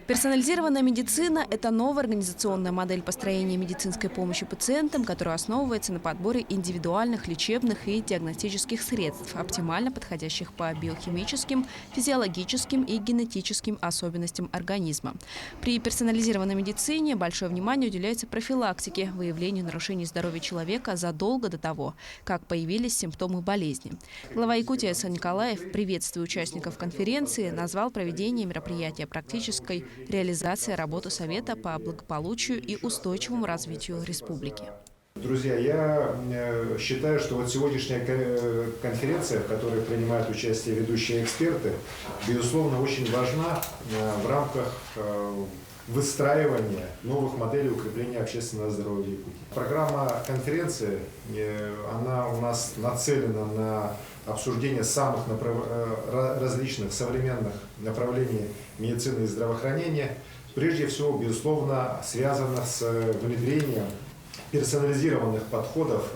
Персонализированная медицина – это новая организационная модель построения медицинской помощи пациентам, которая основывается на подборе индивидуальных лечебных и диагностических средств, оптимально подходящих по биохимическим, физиологическим и генетическим особенностям организма. При персонализированной медицине большое внимание уделяется профилактике, выявлению нарушений здоровья человека задолго до того, как появились симптомы болезни. Глава Якутии Асан Николаев, приветствуя участников конференции, назвал проведение мероприятия практической реализация работы Совета по благополучию и устойчивому развитию республики. Друзья, я считаю, что вот сегодняшняя конференция, в которой принимают участие ведущие эксперты, безусловно, очень важна в рамках выстраивания новых моделей укрепления общественного здоровья в Якутии. Программа конференции, она у нас нацелена на обсуждение самых различных современных направлений медицины и здравоохранения, прежде всего, безусловно, связано с внедрением персонализированных подходов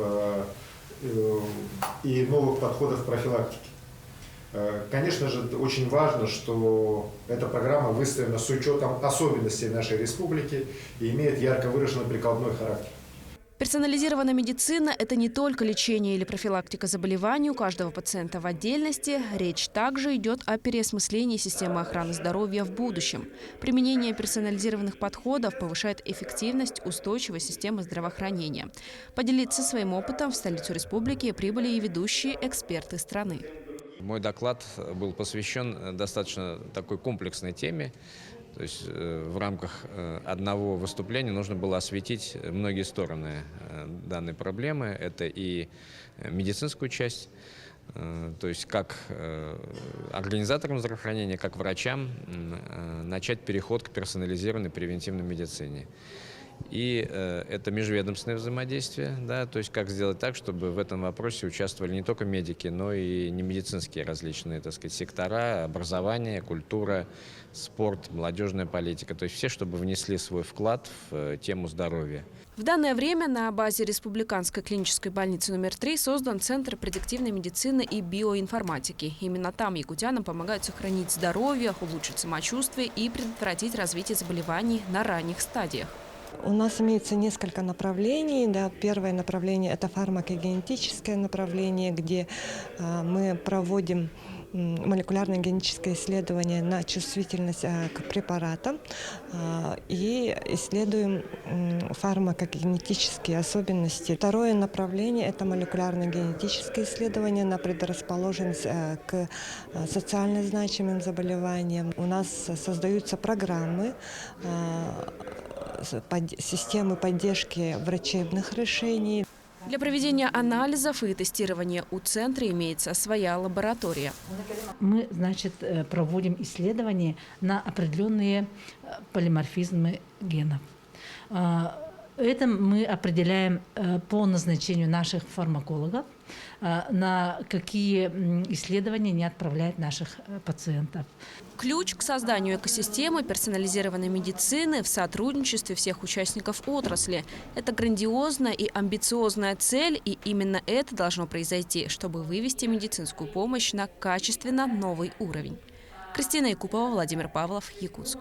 и новых подходов профилактики. Конечно же, очень важно, что эта программа выстроена с учетом особенностей нашей республики и имеет ярко выраженный прикладной характер. Персонализированная медицина – это не только лечение или профилактика заболеваний у каждого пациента в отдельности. Речь также идет о переосмыслении системы охраны здоровья в будущем. Применение персонализированных подходов повышает эффективность устойчивой системы здравоохранения. Поделиться своим опытом в столицу республики прибыли и ведущие эксперты страны. Мой доклад был посвящен достаточно такой комплексной теме. То есть в рамках одного выступления нужно было осветить многие стороны данной проблемы. Это и медицинскую часть, то есть как организаторам здравоохранения, как врачам начать переход к персонализированной превентивной медицине. И это межведомственное взаимодействие, да, то есть как сделать так, чтобы в этом вопросе участвовали не только медики, но и немедицинские различные, так сказать, сектора, образование, культура, спорт, молодежная политика, то есть все, чтобы внесли свой вклад в тему здоровья. В данное время на базе Республиканской клинической больницы номер 3 создан Центр предиктивной медицины и биоинформатики. Именно там якутянам помогают сохранить здоровье, улучшить самочувствие и предотвратить развитие заболеваний на ранних стадиях. У нас имеется несколько направлений. Да. Первое направление – это фармакогенетическое направление, где мы проводим молекулярное генетическое исследование на чувствительность к препаратам и исследуем фармакогенетические особенности. Второе направление – это молекулярно-генетическое исследование на предрасположенность к социально значимым заболеваниям. У нас создаются программы, системы поддержки врачебных решений. Для проведения анализов и тестирования у центра имеется своя лаборатория. Мы, проводим исследования на определенные полиморфизмы генов. Это мы определяем по назначению наших фармакологов, на какие исследования не отправляют наших пациентов. Ключ к созданию экосистемы персонализированной медицины в сотрудничестве всех участников отрасли. Это грандиозная и амбициозная цель, и именно это должно произойти, чтобы вывести медицинскую помощь на качественно новый уровень. Кристина Якупова, Владимир Павлов, Якутск.